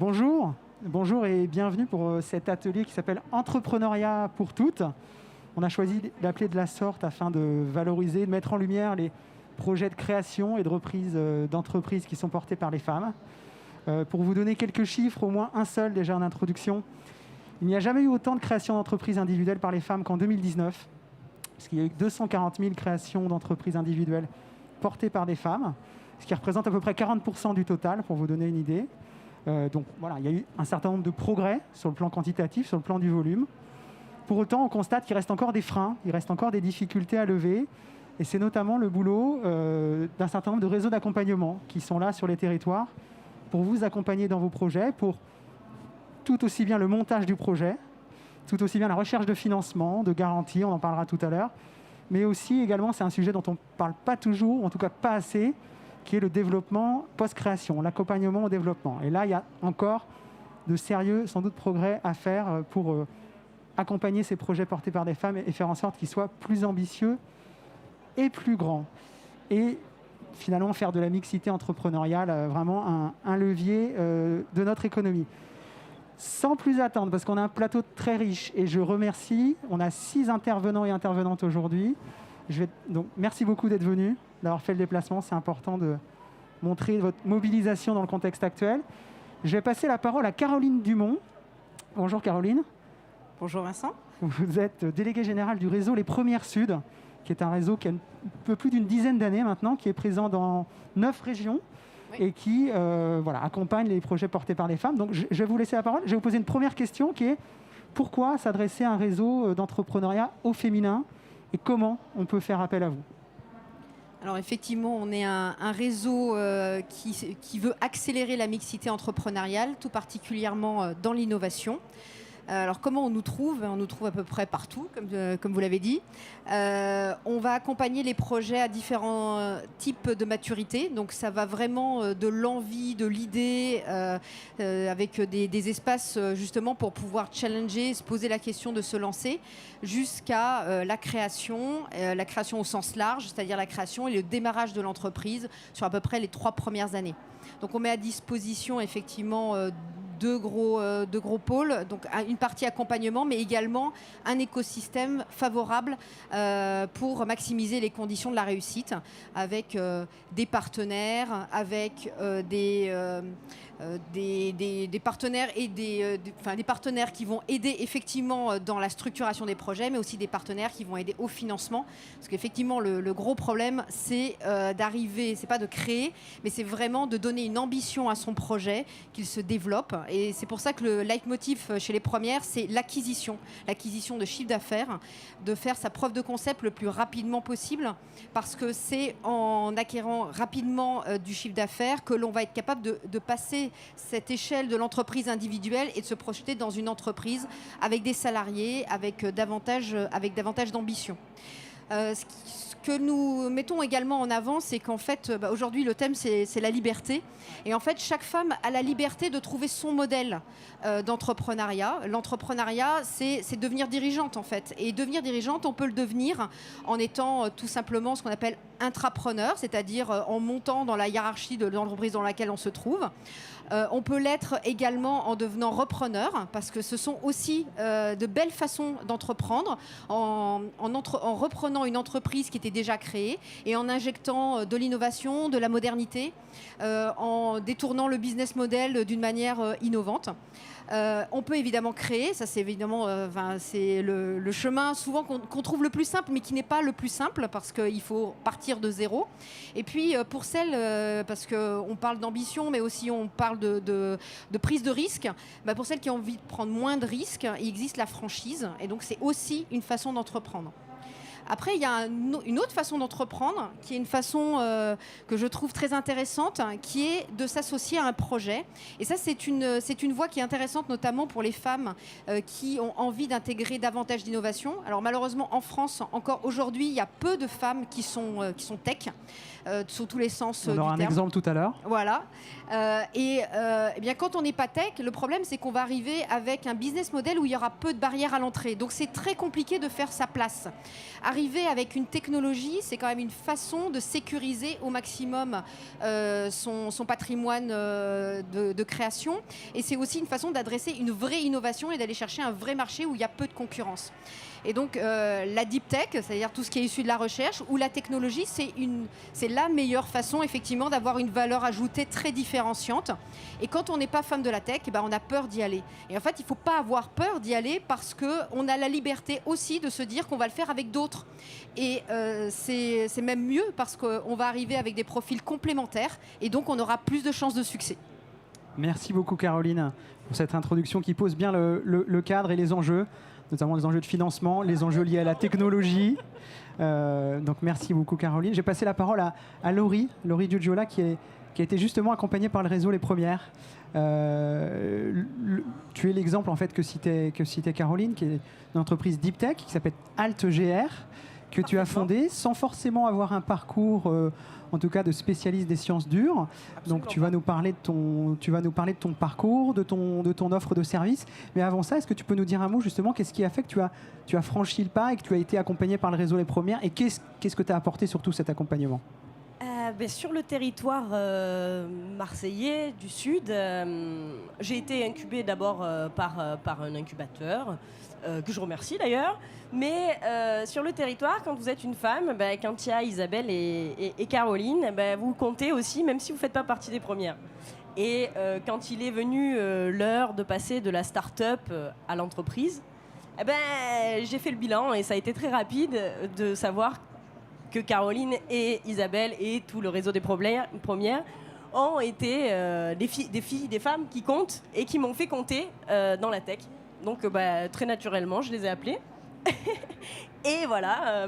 Bonjour et bienvenue pour cet atelier qui s'appelle Entrepreneuriat pour toutes. On a choisi d'appeler de la sorte afin de valoriser, de mettre en lumière les projets de création et de reprise d'entreprises qui sont portés par les femmes. Pour vous donner quelques chiffres, au moins un seul déjà en introduction, il n'y a jamais eu autant de créations d'entreprises individuelles par les femmes qu'en 2019, parce qu'il y a eu 240 000 créations d'entreprises individuelles portées par des femmes, ce qui représente à peu près 40% du total, pour vous donner une idée. Donc voilà, il y a eu un certain nombre de progrès sur le plan quantitatif, sur le plan du volume. Pour autant, on constate qu'il reste encore des freins, il reste encore des difficultés à lever. Et c'est notamment le boulot d'un certain nombre de réseaux d'accompagnement qui sont là sur les territoires pour vous accompagner dans vos projets, pour tout aussi bien le montage du projet, tout aussi bien la recherche de financement, de garantie, on en parlera tout à l'heure, mais aussi également, c'est un sujet dont on ne parle pas toujours, en tout cas pas assez, qui est le développement post-création, l'accompagnement au développement. Et là, il y a encore de sérieux, sans doute, progrès à faire pour accompagner ces projets portés par des femmes et faire en sorte qu'ils soient plus ambitieux et plus grands. Et finalement, faire de la mixité entrepreneuriale vraiment un levier de notre économie. Sans plus attendre, parce qu'on a un plateau très riche, et je remercie, on a 6 intervenants et intervenantes aujourd'hui. Donc, merci beaucoup d'être venus, d'avoir fait le déplacement. C'est important de montrer votre mobilisation dans le contexte actuel. Je vais passer la parole à Caroline Dumont. Bonjour Caroline. Bonjour Vincent. Vous êtes déléguée générale du réseau Les Premières Sud, qui est un réseau qui a un peu plus d'une dizaine d'années maintenant, qui est présent dans 9 régions. Oui. Et qui accompagne les projets portés par les femmes. Donc je vais vous laisser la parole. Je vais vous poser une première question qui est pourquoi s'adresser à un réseau d'entrepreneuriat au féminin et comment on peut faire appel à vous? Alors effectivement, on est un réseau qui veut accélérer la mixité entrepreneuriale, tout particulièrement dans l'innovation. Alors comment on nous trouve? On nous trouve à peu près partout, comme vous l'avez dit. On va accompagner les projets à différents types de maturité. Donc ça va vraiment de l'envie, de l'idée, avec des espaces justement pour pouvoir challenger, se poser la question de se lancer, jusqu'à la création au sens large, c'est-à-dire la création et le démarrage de l'entreprise sur à peu près les 3 premières années. Donc on met à disposition effectivement deux gros pôles, donc une partie accompagnement, mais également un écosystème favorable pour maximiser les conditions de la réussite, avec des partenaires, avec des partenaires et des partenaires qui vont aider effectivement dans la structuration des projets, mais aussi des partenaires qui vont aider au financement, parce qu'effectivement le gros problème c'est d'arriver, c'est pas de créer, mais c'est vraiment de donner une ambition à son projet, qu'il se développe. Et c'est pour ça que le leitmotiv chez les premières, c'est l'acquisition de chiffre d'affaires, de faire sa preuve de concept le plus rapidement possible, parce que c'est en acquérant rapidement du chiffre d'affaires que l'on va être capable de passer cette échelle de l'entreprise individuelle et de se projeter dans une entreprise avec des salariés, avec davantage d'ambition. Ce que nous mettons également en avant, c'est qu'en fait, aujourd'hui, le thème, c'est la liberté. Et en fait, chaque femme a la liberté de trouver son modèle d'entrepreneuriat. L'entrepreneuriat, c'est devenir dirigeante, en fait. Et devenir dirigeante, on peut le devenir en étant tout simplement ce qu'on appelle intrapreneur, c'est-à-dire en montant dans la hiérarchie de l'entreprise dans laquelle on se trouve. On peut l'être également en devenant repreneur, parce que ce sont aussi de belles façons d'entreprendre, en reprenant une entreprise qui était déjà créée et en injectant de l'innovation, de la modernité, en détournant le business model d'une manière innovante. On peut évidemment créer, ça c'est évidemment c'est le chemin souvent qu'on trouve le plus simple, mais qui n'est pas le plus simple, parce qu'il faut partir de zéro. Et puis pour celles, parce qu'on parle d'ambition, mais aussi on parle de prise de risque, pour celles qui ont envie de prendre moins de risques, il existe la franchise, et donc c'est aussi une façon d'entreprendre. Après, il y a une autre façon d'entreprendre, qui est une façon que je trouve très intéressante, qui est de s'associer à un projet. Et ça, c'est une voie qui est intéressante, notamment pour les femmes qui ont envie d'intégrer davantage d'innovation. Alors malheureusement, en France, encore aujourd'hui, il y a peu de femmes qui sont tech. Sur tous les sens du terme. On aura un exemple tout à l'heure. Voilà. Et bien, quand on n'est pas tech, le problème, c'est qu'on va arriver avec un business model où il y aura peu de barrières à l'entrée. Donc, c'est très compliqué de faire sa place. arriver avec une technologie, c'est quand même une façon de sécuriser au maximum son patrimoine de création. Et c'est aussi une façon d'adresser une vraie innovation et d'aller chercher un vrai marché où il y a peu de concurrence. Et donc la deep tech, c'est-à-dire tout ce qui est issu de la recherche, ou la technologie, c'est la meilleure façon effectivement d'avoir une valeur ajoutée très différenciante. Et quand on n'est pas fan de la tech, on a peur d'y aller. Et en fait, il ne faut pas avoir peur d'y aller parce qu'on a la liberté aussi de se dire qu'on va le faire avec d'autres. Et c'est même mieux parce qu'on va arriver avec des profils complémentaires et donc on aura plus de chances de succès. Merci beaucoup Caroline pour cette introduction qui pose bien le cadre et les enjeux, notamment les enjeux de financement, les enjeux liés à la technologie. Donc merci beaucoup Caroline. J'ai passé la parole à Laurie Giugiola qui a été justement accompagnée par le réseau Les Premières. Tu es l'exemple en fait que citait Caroline, qui est une entreprise deep tech qui s'appelle AltGR, que tu as fondée sans forcément avoir un parcours en tout cas de spécialiste des sciences dures. Absolument. Donc tu vas nous parler de ton parcours, de ton offre de service. Mais avant ça, est-ce que tu peux nous dire un mot justement, qu'est-ce qui a fait que tu as franchi le pas et que tu as été accompagné par le réseau Les Premières, et qu'est-ce que tu as apporté surtout cet accompagnement? Sur le territoire marseillais du Sud, j'ai été incubée d'abord par un incubateur, que je remercie d'ailleurs. Mais sur le territoire, quand vous êtes une femme, quand il y a Isabelle et Caroline, vous comptez aussi, même si vous ne faites pas partie des premières. Et quand il est venu l'heure de passer de la start-up à l'entreprise, j'ai fait le bilan et ça a été très rapide de savoir que Caroline et Isabelle et tout le réseau des premières ont été des femmes qui comptent et qui m'ont fait compter dans la tech. Donc très naturellement, je les ai appelées. Et voilà,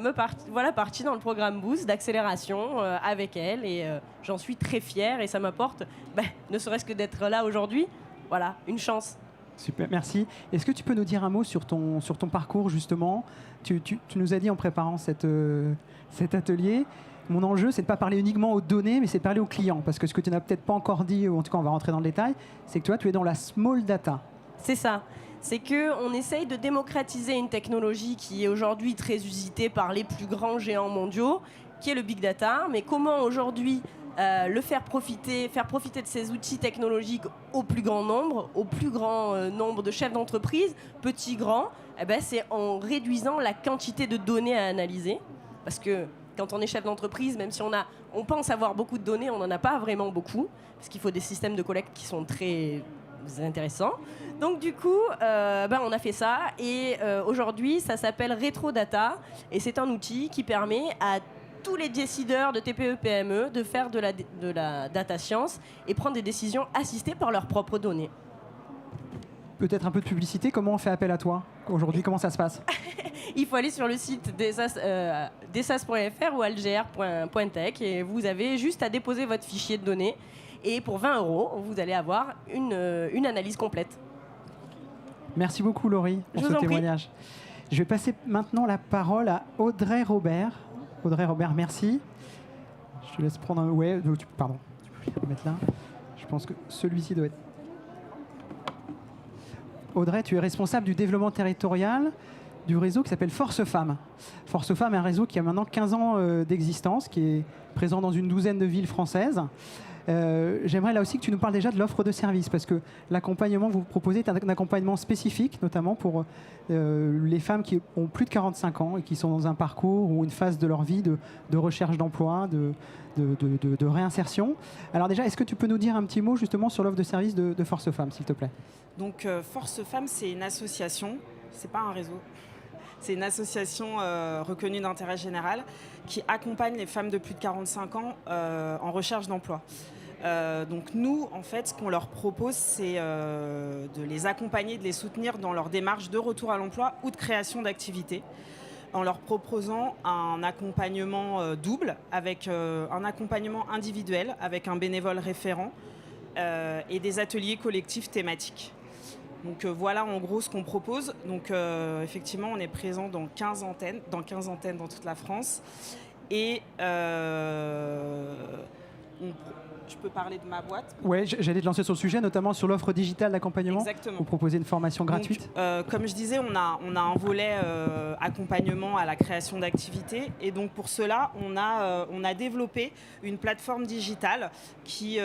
voilà partie dans le programme Boost d'accélération avec elles. Et j'en suis très fière et ça m'apporte, ne serait-ce que d'être là aujourd'hui, voilà, une chance. Super, merci. Est-ce que tu peux nous dire un mot sur ton parcours justement? Tu nous as dit en préparant cet atelier, mon enjeu, c'est de ne pas parler uniquement aux données, mais c'est de parler aux clients. Parce que ce que tu n'as peut-être pas encore dit, ou en tout cas on va rentrer dans le détail, c'est que toi, tu es dans la small data. C'est ça. C'est qu'on essaye de démocratiser une technologie qui est aujourd'hui très usitée par les plus grands géants mondiaux, qui est le big data. Mais comment aujourd'hui le faire profiter de ces outils technologiques au plus grand nombre de chefs d'entreprise, petits, grands, c'est en réduisant la quantité de données à analyser. Parce que quand on est chef d'entreprise, même si on pense avoir beaucoup de données, on n'en a pas vraiment beaucoup, parce qu'il faut des systèmes de collecte qui sont très intéressants. Donc du coup, on a fait ça, et aujourd'hui, ça s'appelle RetroData, et c'est un outil qui permet à tous les décideurs de TPE-PME de faire de la data science et prendre des décisions assistées par leurs propres données. Peut-être un peu de publicité, comment on fait appel à toi aujourd'hui, comment ça se passe? Il faut aller sur le site desas.fr ou algr.tech et vous avez juste à déposer votre fichier de données, et pour 20 €, vous allez avoir une analyse complète. Merci beaucoup Laurie pour ce témoignage. Je vais passer maintenant la parole à Audrey Robert. Audrey Robert, merci. Je te laisse prendre un... Ouais, pardon, tu peux le mettre là. Je pense que celui-ci doit être... Audrey, tu es responsable du développement territorial du réseau qui s'appelle Force Femmes. Force Femmes est un réseau qui a maintenant 15 ans d'existence, qui est présent dans une douzaine de villes françaises. J'aimerais là aussi que tu nous parles déjà de l'offre de service, parce que l'accompagnement que vous proposez est un accompagnement spécifique, notamment pour les femmes qui ont plus de 45 ans et qui sont dans un parcours ou une phase de leur vie de recherche d'emploi, de réinsertion. Alors déjà, est-ce que tu peux nous dire un petit mot justement sur l'offre de service de Force Femmes, s'il te plaît? Donc Force Femmes, c'est une association, c'est pas un réseau. C'est une association reconnue d'intérêt général qui accompagne les femmes de plus de 45 ans en recherche d'emploi. Donc nous, en fait, ce qu'on leur propose, c'est de les accompagner, de les soutenir dans leur démarche de retour à l'emploi ou de création d'activités, en leur proposant un accompagnement double, avec un accompagnement individuel, avec un bénévole référent et des ateliers collectifs thématiques. Donc voilà en gros ce qu'on propose. Donc effectivement, on est présent dans 15 antennes dans toute la France. Et je peux parler de ma boîte. Oui, j'allais te lancer sur le sujet, notamment sur l'offre digitale d'accompagnement. Exactement. Vous proposez une formation gratuite. Donc, comme je disais, on a un volet accompagnement à la création d'activités. Et donc pour cela, on a développé une plateforme digitale qui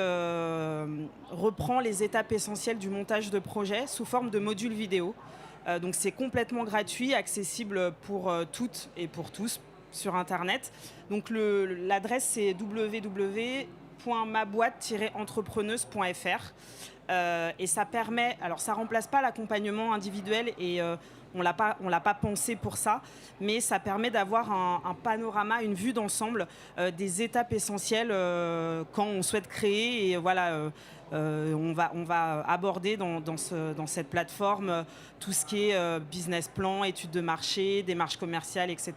reprend les étapes essentielles du montage de projet sous forme de modules vidéo. Donc c'est complètement gratuit, accessible pour toutes et pour tous sur Internet. Donc l'adresse c'est www.maboîte-entrepreneuse.fr et ça permet, alors ça remplace pas l'accompagnement individuel et on l'a pas pensé pour ça, mais ça permet d'avoir un panorama, une vue d'ensemble des étapes essentielles quand on souhaite créer et voilà. On va aborder dans cette plateforme tout ce qui est business plan, études de marché, démarche commerciale, etc.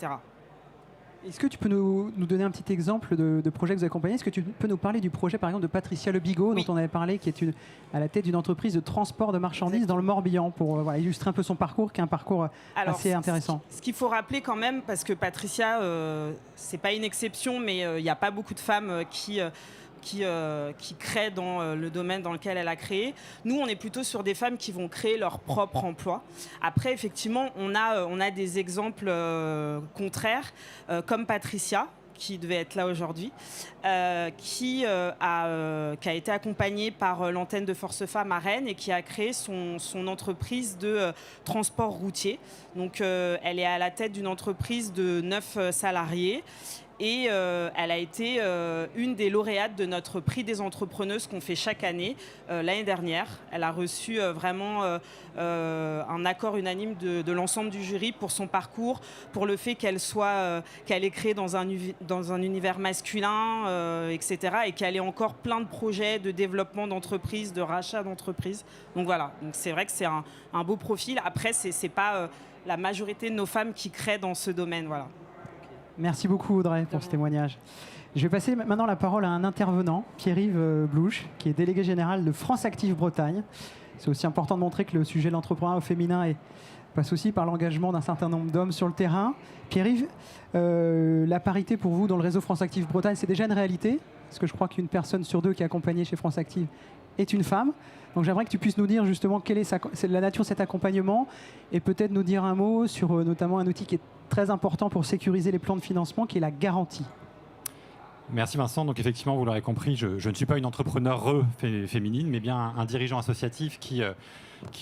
Est-ce que tu peux nous donner un petit exemple de projet que vous accompagnez? Est-ce que tu peux nous parler du projet, par exemple, de Patricia Le Bigot, dont on avait parlé, qui est à la tête d'une entreprise de transport de marchandises dans le Morbihan, pour illustrer un peu son parcours, qui est un parcours assez intéressant. Ce qu'il faut rappeler quand même, parce que Patricia, c'est pas une exception, mais il n'y a pas beaucoup de femmes qui créent dans le domaine dans lequel elle a créé. Nous, on est plutôt sur des femmes qui vont créer leur propre emploi. Après, effectivement, on a des exemples contraires, comme Patricia, qui devait être là aujourd'hui, qui a été accompagnée par l'antenne de Force Femmes à Rennes et qui a créé son entreprise de transport routier. Donc, elle est à la tête d'une entreprise de 9 salariés. Et elle a été une des lauréates de notre prix des entrepreneuses qu'on fait chaque année l'année dernière. Elle a reçu vraiment un accord unanime de l'ensemble du jury pour son parcours, pour le fait qu'elle est créée dans un univers masculin, etc. Et qu'elle ait encore plein de projets de développement d'entreprises, de rachat d'entreprises. Donc voilà, donc c'est vrai que c'est un beau profil. Après, c'est pas la majorité de nos femmes qui créent dans ce domaine. Voilà. Merci beaucoup Audrey pour ce témoignage. Je vais passer maintenant la parole à un intervenant, Pierre-Yves Blouche, qui est délégué général de France Active Bretagne. C'est aussi important de montrer que le sujet de l'entrepreneuriat au féminin passe aussi par l'engagement d'un certain nombre d'hommes sur le terrain. Pierre-Yves, la parité pour vous dans le réseau France Active Bretagne, c'est déjà une réalité, parce que je crois qu'une personne sur deux qui est accompagnée chez France Active est une femme. Donc j'aimerais que tu puisses nous dire justement quelle est la nature de cet accompagnement et peut-être nous dire un mot sur notamment un outil qui est très important pour sécuriser les plans de financement, qui est la garantie. Merci Vincent. Donc effectivement, vous l'aurez compris, je ne suis pas une entrepreneure féminine, mais bien un dirigeant associatif qui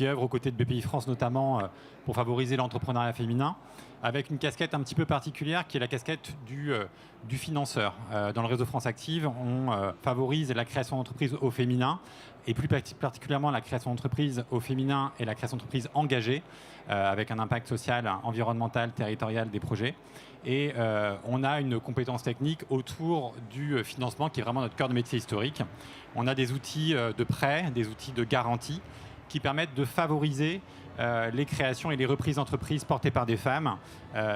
œuvre aux côtés de BPI France notamment pour favoriser l'entrepreneuriat féminin, avec une casquette un petit peu particulière qui est la casquette du financeur. Dans le réseau France Active, on favorise la création d'entreprises au féminin et plus particulièrement la création d'entreprises au féminin et la création d'entreprises engagées avec un impact social, environnemental, territorial des projets. Et on a une compétence technique autour du financement qui est vraiment notre cœur de métier historique. On a des outils de prêt, des outils de garantie qui permettent de favoriser les créations et les reprises d'entreprises portées par des femmes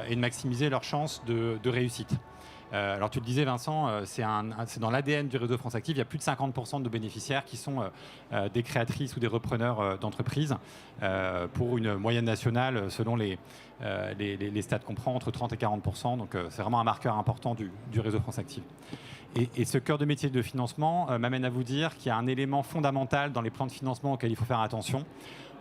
et de maximiser leurs chances de réussite. Alors tu le disais Vincent, c'est dans l'ADN du réseau France Active. Il y a plus de 50% de bénéficiaires qui sont des créatrices ou des repreneurs d'entreprises pour une moyenne nationale selon les stats qu'on prend entre 30 et 40%. Donc c'est vraiment un marqueur important du réseau France Active. Et ce cœur de métier de financement m'amène à vous dire qu'il y a un élément fondamental dans les plans de financement auxquels il faut faire attention.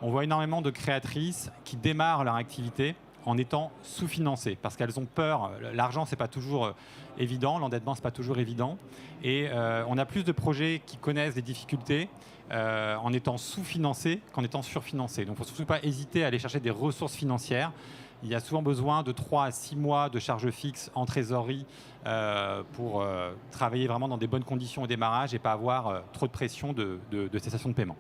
On voit énormément de créatrices qui démarrent leur activité en étant sous-financées parce qu'elles ont peur. L'argent, c'est pas toujours évident, l'endettement, c'est pas toujours évident. Et on a plus de projets qui connaissent des difficultés en étant sous-financés qu'en étant surfinancés. Donc il ne faut surtout pas hésiter à aller chercher des ressources financières. Il y a souvent besoin de 3 à 6 mois de charges fixes en trésorerie pour travailler vraiment dans des bonnes conditions au démarrage et pas avoir trop de pression de cessation de paiement.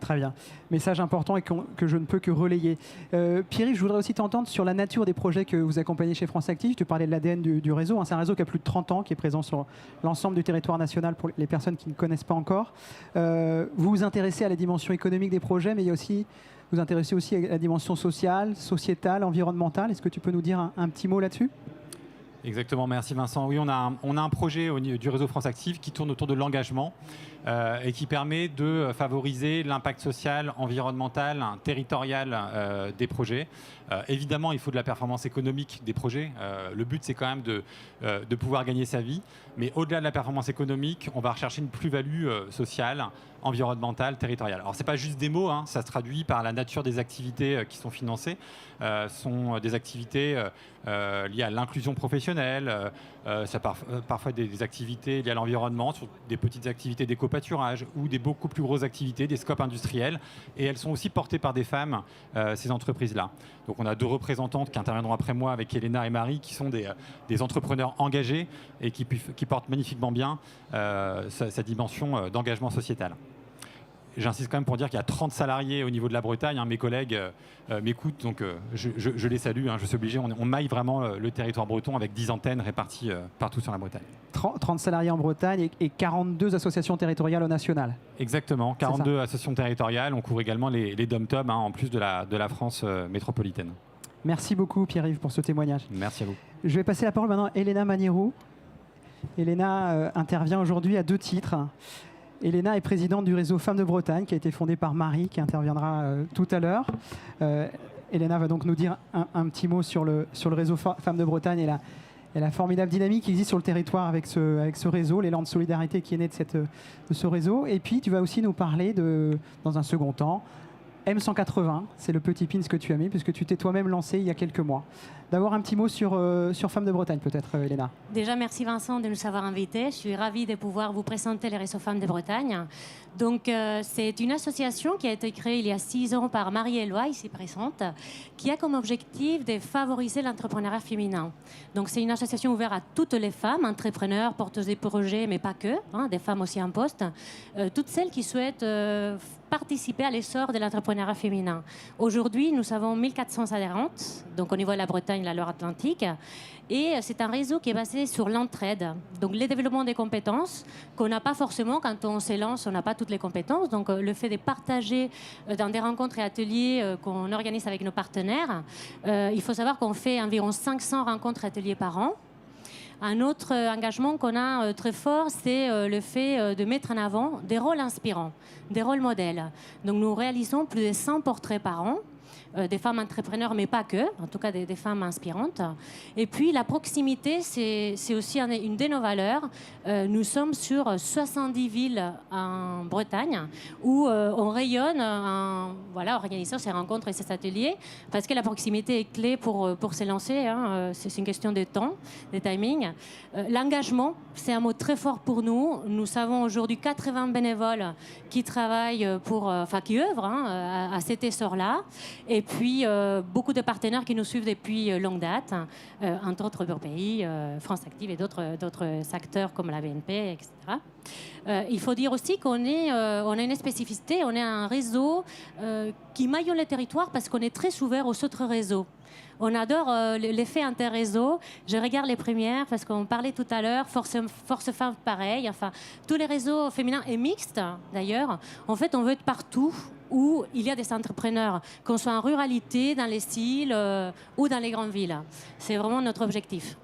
Très bien. Message important et que je ne peux que relayer. Pierre-Yves, je voudrais aussi t'entendre sur la nature des projets que vous accompagnez chez France Active. Tu parlais de l'ADN du réseau. C'est un réseau qui a plus de 30 ans, qui est présent sur l'ensemble du territoire national pour les personnes qui ne connaissent pas encore. Vous vous intéressez à la dimension économique des projets, mais il y a aussi, vous vous intéressez aussi à la dimension sociale, sociétale, environnementale. Est-ce que tu peux nous dire un petit mot là-dessus ? Exactement, merci Vincent. Oui, on a un projet du réseau France Active qui tourne autour de l'engagement et qui permet de favoriser l'impact social, environnemental, territorial des projets. Évidemment, il faut de la performance économique des projets. Le but, c'est quand même de pouvoir gagner sa vie. Mais au-delà de la performance économique, on va rechercher une plus-value sociale, environnementale, territoriale. Alors, ce n'est pas juste des mots, hein, ça se traduit par la nature des activités qui sont financées. Sont des activités liées à l'inclusion professionnelle, parfois des activités liées à l'environnement, sur des petites activités d'éco-pâturage ou des beaucoup plus grosses activités, des scopes industriels. Et elles sont aussi portées par des femmes, ces entreprises-là. Donc on a 2 représentantes qui interviendront après moi avec Elena et Marie, qui sont des entrepreneurs engagés et qui portent magnifiquement bien sa dimension d'engagement sociétal. J'insiste quand même pour dire qu'il y a 30 salariés au niveau de la Bretagne. Hein, mes collègues m'écoutent, donc je les salue. Hein, je suis obligé. On maille vraiment le territoire breton avec 10 antennes réparties partout sur la Bretagne. 30 salariés en Bretagne et 42 associations territoriales au national. Exactement, 42 associations territoriales. On couvre également les dom-tom, hein, en plus de la France métropolitaine. Merci beaucoup Pierre-Yves pour ce témoignage. Merci à vous. Je vais passer la parole maintenant à Elena Magnerou. Elena intervient aujourd'hui à 2 titres. Elena est présidente du réseau Femmes de Bretagne qui a été fondé par Marie, qui interviendra tout à l'heure. Elena va donc nous dire un petit mot sur le réseau Femmes de Bretagne et la formidable dynamique qui existe sur le territoire avec ce réseau, l'élan de solidarité qui est né de ce réseau. Et puis tu vas aussi nous parler dans un second temps, M180, c'est le petit pin que tu as mis puisque tu t'es toi-même lancé il y a quelques mois. D'abord un petit mot sur Femmes de Bretagne peut-être, Elena. Déjà, merci Vincent de nous avoir invités. Je suis ravie de pouvoir vous présenter le réseau Femmes de Bretagne. Donc, c'est une association qui a été créée il y a 6 ans par Marie-Éloi, ici présente, qui a comme objectif de favoriser l'entrepreneuriat féminin. Donc, c'est une association ouverte à toutes les femmes, entrepreneurs, porteuses de projets, mais pas que, hein, des femmes aussi en poste, toutes celles qui souhaitent participer à l'essor de l'entrepreneuriat féminin. Aujourd'hui, nous avons 1400 adhérentes, donc au niveau de la Bretagne, la Loire-Atlantique, et c'est un réseau qui est basé sur l'entraide, donc le développement des compétences qu'on n'a pas forcément quand on se lance, on n'a pas toutes les compétences, donc le fait de partager dans des rencontres et ateliers qu'on organise avec nos partenaires. Il faut savoir qu'on fait environ 500 rencontres et ateliers par an. Un autre engagement qu'on a très fort, c'est le fait de mettre en avant des rôles inspirants, des rôles modèles. Donc nous réalisons plus de 100 portraits par an, des femmes entrepreneurs, mais pas que, en tout cas des femmes inspirantes. Et puis la proximité, c'est aussi une de nos valeurs. Nous sommes sur 70 villes en Bretagne où on rayonne en organisant ces rencontres et ces ateliers, parce que la proximité est clé pour se lancer. Hein. C'est une question de temps, de timing. L'engagement, c'est un mot très fort pour nous. Nous avons aujourd'hui 80 bénévoles qui travaillent qui œuvrent à cet essor-là. Et puis, beaucoup de partenaires qui nous suivent depuis longue date, entre autres pays, France Active et d'autres acteurs comme la BNP, etc. Il faut dire aussi qu'on a une spécificité, on est un réseau qui maillonne le territoire parce qu'on est très ouvert aux autres réseaux. On adore l'effet interréseau. Je regarde les premières parce qu'on parlait tout à l'heure, Force Femmes pareil. Enfin, tous les réseaux féminins et mixtes d'ailleurs. En fait, on veut être partout où il y a des entrepreneurs, qu'on soit en ruralité, dans les îles ou dans les grandes villes. C'est vraiment notre objectif.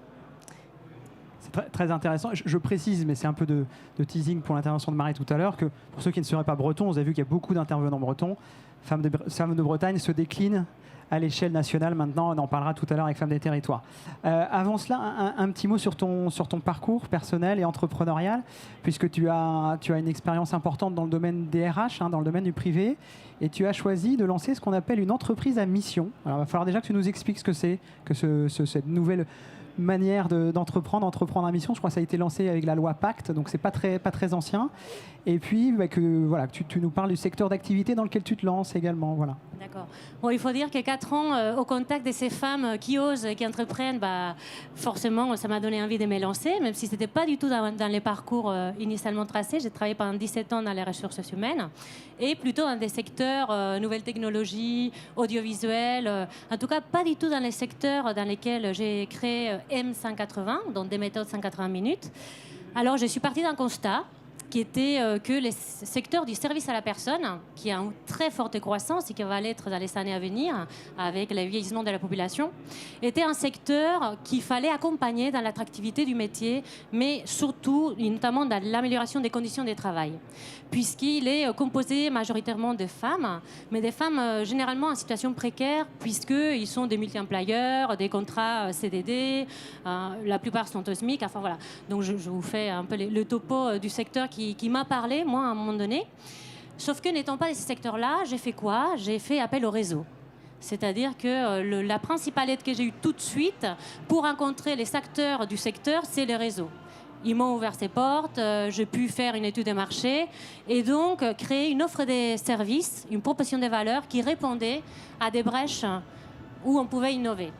C'est très intéressant. Je précise, mais c'est un peu de teasing pour l'intervention de Marie tout à l'heure, que pour ceux qui ne seraient pas bretons, vous avez vu qu'il y a beaucoup d'intervenants bretons. Femmes de Bretagne se déclinent à l'échelle nationale maintenant, on en parlera tout à l'heure avec Femmes des Territoires. Avant cela, un petit mot sur ton parcours personnel et entrepreneurial, puisque tu as une expérience importante dans le domaine des RH, dans le domaine du privé, et tu as choisi de lancer ce qu'on appelle une entreprise à mission. Alors, il va falloir déjà que tu nous expliques ce que c'est, que cette nouvelle manière d'entreprendre à mission. Je crois que ça a été lancé avec la loi Pacte, donc c'est pas très ancien. Et puis que tu nous parles du secteur d'activité dans lequel tu te lances également. Voilà. D'accord. Bon, il faut dire que 4 ans au contact de ces femmes qui osent, qui entreprennent, forcément, ça m'a donné envie de me lancer, même si c'était pas du tout dans les parcours initialement tracés. J'ai travaillé pendant 17 ans dans les ressources humaines et plutôt dans des secteurs nouvelles technologies, audiovisuels, en tout cas pas du tout dans les secteurs dans lesquels j'ai créé M180, donc des méthodes 180 minutes. Alors, je suis partie d'un constat qui était que le secteur du service à la personne, qui a une très forte croissance et qui va l'être dans les années à venir, avec le vieillissement de la population, était un secteur qu'il fallait accompagner dans l'attractivité du métier, mais surtout, notamment dans l'amélioration des conditions de travail, puisqu'il est composé majoritairement de femmes, mais des femmes généralement en situation précaire, puisqu'ils sont des multi-employeurs, des contrats CDD, la plupart sont au SMIC, enfin voilà. Donc je vous fais un peu le topo du secteur qui m'a parlé, moi, à un moment donné. Sauf que n'étant pas de ces secteurs-là, j'ai fait quoi? J'ai fait appel au réseau. C'est-à-dire que la principale aide que j'ai eue tout de suite pour rencontrer les acteurs du secteur, c'est le réseau. Ils m'ont ouvert ses portes, j'ai pu faire une étude de marché et donc créer une offre de services, une proposition de valeur qui répondait à des brèches où on pouvait innover.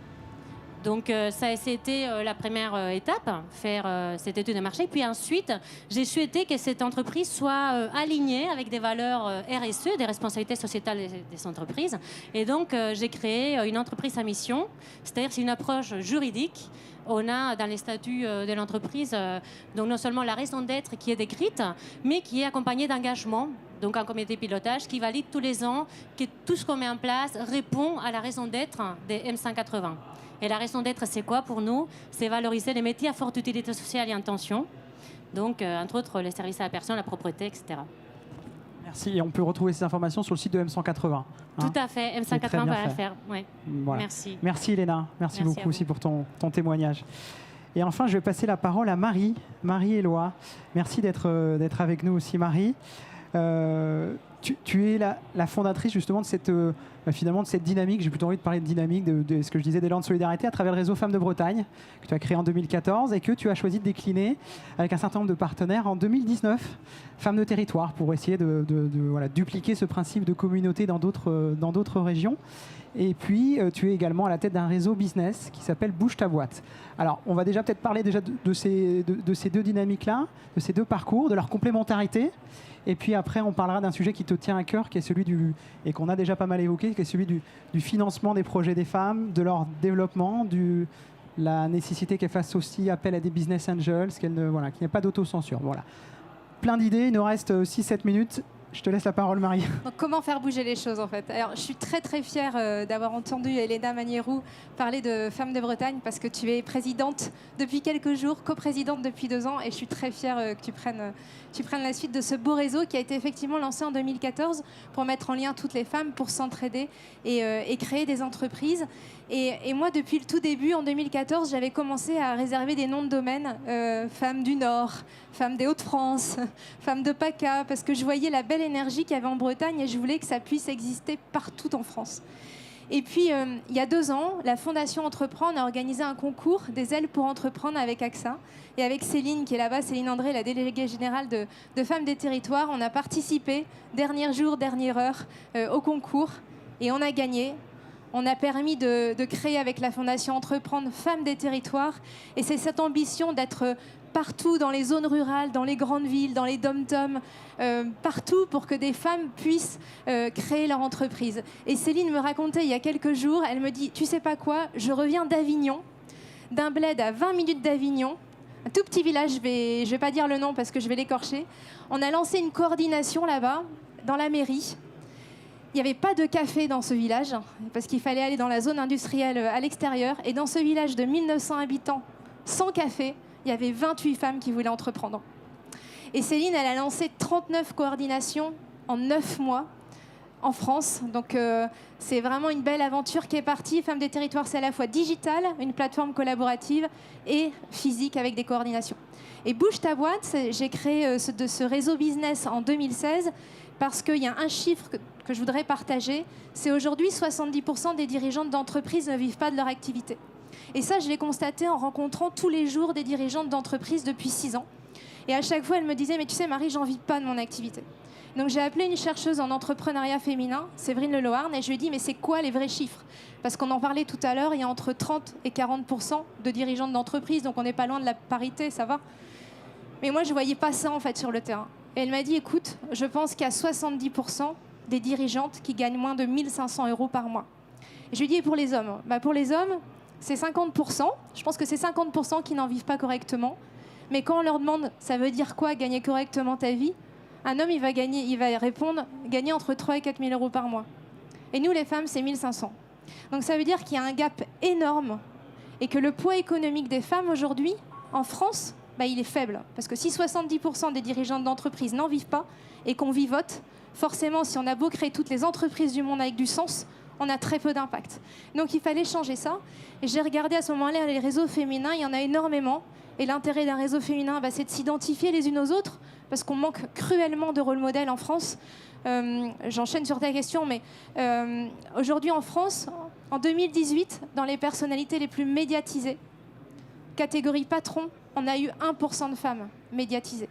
Donc ça, c'était la première étape, faire cette étude de marché. Puis ensuite, j'ai souhaité que cette entreprise soit alignée avec des valeurs RSE, des responsabilités sociétales des entreprises. Et donc, j'ai créé une entreprise à mission, c'est-à-dire c'est une approche juridique. On a dans les statuts de l'entreprise donc non seulement la raison d'être qui est décrite, mais qui est accompagnée d'engagement, donc un comité de pilotage qui valide tous les ans que tout ce qu'on met en place répond à la raison d'être des M180. Et la raison d'être, c'est quoi pour nous? C'est valoriser les métiers à forte utilité sociale et intention. Donc, entre autres, les services à la personne, la propreté, etc. Merci. Et on peut retrouver ces informations sur le site de M180. Tout à fait. M180 va la faire. Ouais. Voilà. Merci. Merci, Elena. Merci beaucoup aussi pour ton témoignage. Et enfin, je vais passer la parole à Marie. Marie-Éloi. Merci d'être avec nous aussi, Marie. Tu es la fondatrice justement de cette dynamique, j'ai plutôt envie de parler de dynamique, de ce que je disais d'élan de solidarité à travers le réseau Femmes de Bretagne, que tu as créé en 2014 et que tu as choisi de décliner avec un certain nombre de partenaires en 2019, Femmes de territoire, pour essayer de dupliquer ce principe de communauté dans d'autres régions. Et puis, tu es également à la tête d'un réseau business qui s'appelle Bouge ta boîte. Alors, on va déjà peut-être parler de ces deux dynamiques-là, de ces deux parcours, de leur complémentarité. Et puis après, on parlera d'un sujet qui te tient à cœur, qui est celui et qu'on a déjà pas mal évoqué, qui est celui du financement des projets des femmes, de leur développement, la nécessité qu'elles fassent aussi appel à des business angels, qu'il n'y ait pas d'autocensure. Voilà. Plein d'idées, il nous reste 6-7 minutes. Je te laisse la parole, Marie. Donc, comment faire bouger les choses, en fait? Alors, je suis très, très fière d'avoir entendu Elena Magnerou parler de Femmes de Bretagne, parce que tu es présidente depuis quelques jours, coprésidente depuis 2 ans, et je suis très fière que tu prennes la suite de ce beau réseau qui a été effectivement lancé en 2014 pour mettre en lien toutes les femmes, pour s'entraider et créer des entreprises. Et moi, depuis le tout début, en 2014, j'avais commencé à réserver des noms de domaine, Femmes du Nord, Femmes des Hauts-de-France, Femmes de PACA, parce que je voyais la belle énergie qu'il y avait en Bretagne et je voulais que ça puisse exister partout en France. Et puis, il y a 2 ans, la Fondation Entreprendre a organisé un concours des ailes pour entreprendre avec AXA. Et avec Céline, qui est là-bas, Céline André, la déléguée générale de Femmes des Territoires, on a participé, dernier jour, dernière heure, au concours. Et on a gagné. On a permis de créer avec la Fondation Entreprendre Femmes des Territoires. Et c'est cette ambition d'être partout dans les zones rurales, dans les grandes villes, dans les dom-toms, partout pour que des femmes puissent créer leur entreprise. Et Céline me racontait il y a quelques jours, elle me dit, tu sais pas quoi, je reviens d'Avignon, d'un bled à 20 minutes d'Avignon, un tout petit village, je vais pas dire le nom parce que je vais l'écorcher. On a lancé une coordination là-bas, dans la mairie. Il n'y avait pas de café dans ce village, parce qu'il fallait aller dans la zone industrielle à l'extérieur. Et dans ce village de 1900 habitants, sans café, il y avait 28 femmes qui voulaient entreprendre. Et Céline, elle a lancé 39 coordinations en 9 mois en France. Donc c'est vraiment une belle aventure qui est partie. Femmes des Territoires, c'est à la fois digital, une plateforme collaborative, et physique avec des coordinations. Et Bouge ta boîte, j'ai créé ce réseau business en 2016 parce qu'il y a un chiffre que je voudrais partager. C'est aujourd'hui 70% des dirigeantes d'entreprises ne vivent pas de leur activité. Et ça, je l'ai constaté en rencontrant tous les jours des dirigeantes d'entreprises depuis 6 ans. Et à chaque fois, elle me disait, mais tu sais, Marie, j'en vis pas de mon activité. Donc j'ai appelé une chercheuse en entrepreneuriat féminin, Séverine Leloharn, et je lui ai dit, mais c'est quoi les vrais chiffres? Parce qu'on en parlait tout à l'heure, il y a entre 30 et 40% de dirigeantes d'entreprises, donc on n'est pas loin de la parité, ça va. Mais moi, je ne voyais pas ça, en fait, sur le terrain. Et elle m'a dit, écoute, je pense qu'il y a 70% des dirigeantes qui gagnent moins de 1 500 € par mois. Et je lui ai dit, et pour les hommes? Pour les hommes, c'est 50%. Je pense que c'est 50% qui n'en vivent pas correctement. Mais quand on leur demande, ça veut dire quoi gagner correctement ta vie? Un homme, il va répondre, gagner entre 3 et 4 000 euros par mois. Et nous, les femmes, c'est 1 500. Donc ça veut dire qu'il y a un gap énorme et que le poids économique des femmes aujourd'hui, en France, il est faible. Parce que si 70% des dirigeantes d'entreprises n'en vivent pas et qu'on vivote, forcément, si on a beau créer toutes les entreprises du monde avec du sens, on a très peu d'impact. Donc il fallait changer ça. Et j'ai regardé à ce moment-là les réseaux féminins, il y en a énormément. Et l'intérêt d'un réseau féminin, c'est de s'identifier les unes aux autres, parce qu'on manque cruellement de rôle modèle en France. J'enchaîne sur ta question, mais aujourd'hui en France, en 2018, dans les personnalités les plus médiatisées, catégorie patron, on a eu 1% de femmes médiatisées.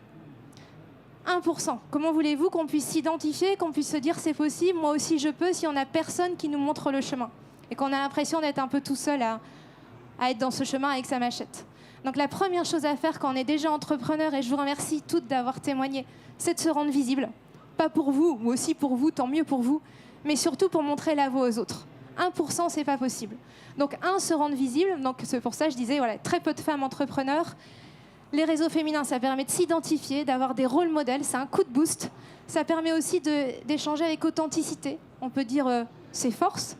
1%. Comment voulez-vous qu'on puisse s'identifier, qu'on puisse se dire c'est possible, moi aussi je peux, si on n'a personne qui nous montre le chemin et qu'on a l'impression d'être un peu tout seul à être dans ce chemin avec sa machette. Donc la première chose à faire quand on est déjà entrepreneur, et je vous remercie toutes d'avoir témoigné, c'est de se rendre visible. Pas pour vous, ou aussi pour vous, tant mieux pour vous, mais surtout pour montrer la voie aux autres. 1%, c'est pas possible. Donc se rendre visible, donc c'est pour ça que je disais, voilà, très peu de femmes entrepreneurs. Les réseaux féminins, ça permet de s'identifier, d'avoir des rôles modèles, c'est un coup de boost. Ça permet aussi d'échanger avec authenticité. On peut dire ses forces,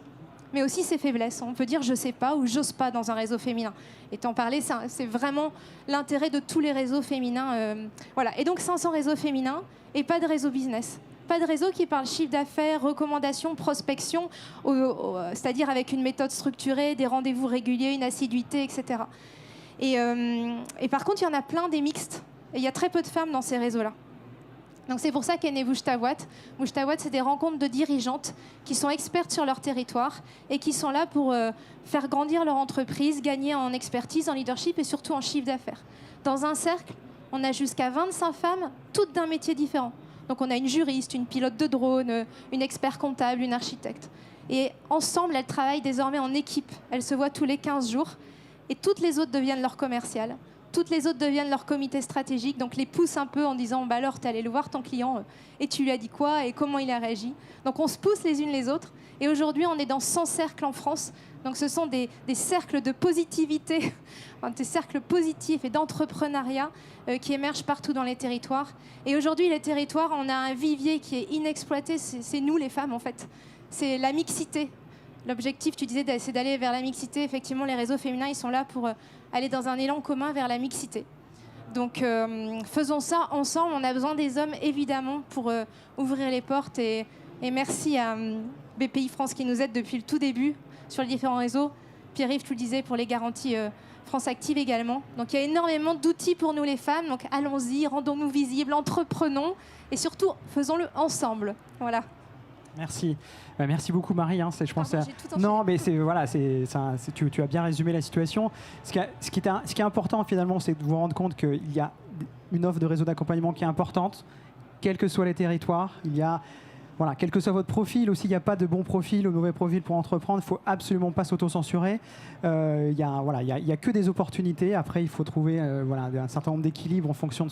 mais aussi ses faiblesses. On peut dire je sais pas ou j'ose pas dans un réseau féminin. Et t'en parler, c'est vraiment l'intérêt de tous les réseaux féminins. Voilà. Et donc 500 réseaux féminins et pas de réseau business. Pas de réseau qui parle chiffre d'affaires, recommandations, prospection, c'est-à-dire avec une méthode structurée, des rendez-vous réguliers, une assiduité, etc. Et par contre, il y en a plein des mixtes. Et il y a très peu de femmes dans ces réseaux-là. Donc c'est pour ça qu'est né Bouge ta boîte. Bouge ta boîte, c'est des rencontres de dirigeantes qui sont expertes sur leur territoire et qui sont là pour faire grandir leur entreprise, gagner en expertise, en leadership et surtout en chiffre d'affaires. Dans un cercle, on a jusqu'à 25 femmes, toutes d'un métier différent. Donc on a une juriste, une pilote de drone, une expert comptable, une architecte. Et ensemble, elles travaillent désormais en équipe. Elles se voient tous les 15 jours. Et toutes les autres deviennent leur commercial. Toutes les autres deviennent leur comité stratégique, donc les poussent un peu en disant alors t'es allé le voir ton client et tu lui as dit quoi et comment il a réagi. Donc on se pousse les unes les autres et aujourd'hui on est dans 100 cercles en France. Donc ce sont des cercles de positivité, des cercles positifs et d'entrepreneuriat qui émergent partout dans les territoires. Et aujourd'hui les territoires, on a un vivier qui est inexploité, c'est nous les femmes en fait. C'est la mixité. L'objectif, tu disais, c'est d'aller vers la mixité. Effectivement, les réseaux féminins, ils sont là pour aller dans un élan commun vers la mixité. Donc, faisons ça ensemble. On a besoin des hommes, évidemment, pour ouvrir les portes. Et merci à BPI France qui nous aide depuis le tout début sur les différents réseaux. Pierre-Yves, tu le disais, pour les garanties France Active également. Donc, il y a énormément d'outils pour nous, les femmes. Donc, allons-y, rendons-nous visibles, entreprenons. Et surtout, faisons-le ensemble. Voilà. Merci. Merci beaucoup Marie. Je pense non, mais tu as bien résumé la situation. Ce qui est important finalement, c'est de vous rendre compte qu'il y a une offre de réseau d'accompagnement qui est importante, quels que soient les territoires. Il y a, quel que soit votre profil, aussi il n'y a pas de bon profil ou mauvais profil pour entreprendre. Il ne faut absolument pas s'auto-censurer. Il y a que des opportunités. Après, il faut trouver un certain nombre d'équilibres en fonction de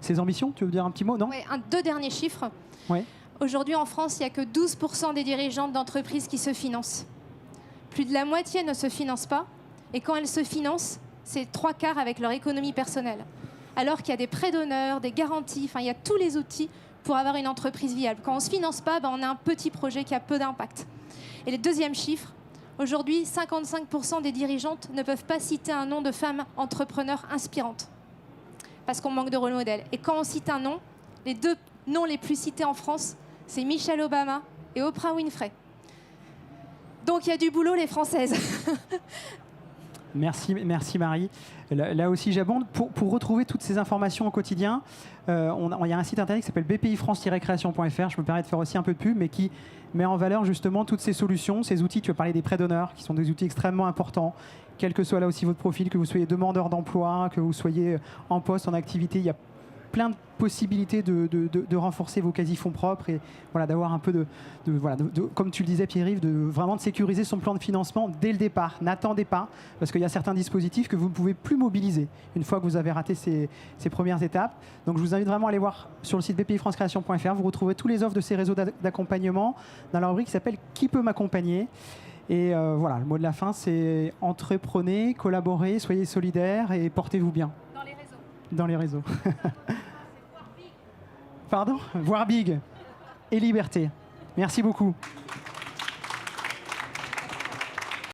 ses ambitions. Tu veux dire un petit mot, non? Oui, deux derniers chiffres. Oui. Aujourd'hui, en France, il n'y a que 12% des dirigeantes d'entreprises qui se financent. Plus de la moitié ne se financent pas. Et quand elles se financent, c'est 3/4 avec leur économie personnelle. Alors qu'il y a des prêts d'honneur, des garanties, il y a tous les outils pour avoir une entreprise viable. Quand on ne se finance pas, on a un petit projet qui a peu d'impact. Et le deuxième chiffre, aujourd'hui, 55% des dirigeantes ne peuvent pas citer un nom de femme entrepreneur inspirante. Parce qu'on manque de rôle modèle. Et quand on cite un nom, les deux noms les plus cités en France, c'est Michelle Obama et Oprah Winfrey. Donc il y a du boulot, les Françaises. Merci Marie. Là aussi, j'abonde. Pour retrouver toutes ces informations au quotidien, il y a un site internet qui s'appelle bpifrance-création.fr. Je me permets de faire aussi un peu de pub, mais qui met en valeur justement toutes ces solutions, ces outils. Tu as parlé des prêts d'honneur, qui sont des outils extrêmement importants. Quel que soit là aussi votre profil, que vous soyez demandeur d'emploi, que vous soyez en poste, en activité, il y a plein de possibilités de renforcer vos quasi-fonds propres et d'avoir un peu comme tu le disais Pierre-Yves, vraiment de sécuriser son plan de financement dès le départ. N'attendez pas, parce qu'il y a certains dispositifs que vous ne pouvez plus mobiliser une fois que vous avez raté ces premières étapes. Donc je vous invite vraiment à aller voir sur le site bpifrancecreation.fr. Vous retrouverez tous les offres de ces réseaux d'accompagnement dans la rubrique qui s'appelle « Qui peut m'accompagner ?» Et le mot de la fin, c'est entreprenez, collaborez, soyez solidaires et portez-vous bien. dans les réseaux. Pardon? Voir big et liberté. Merci beaucoup.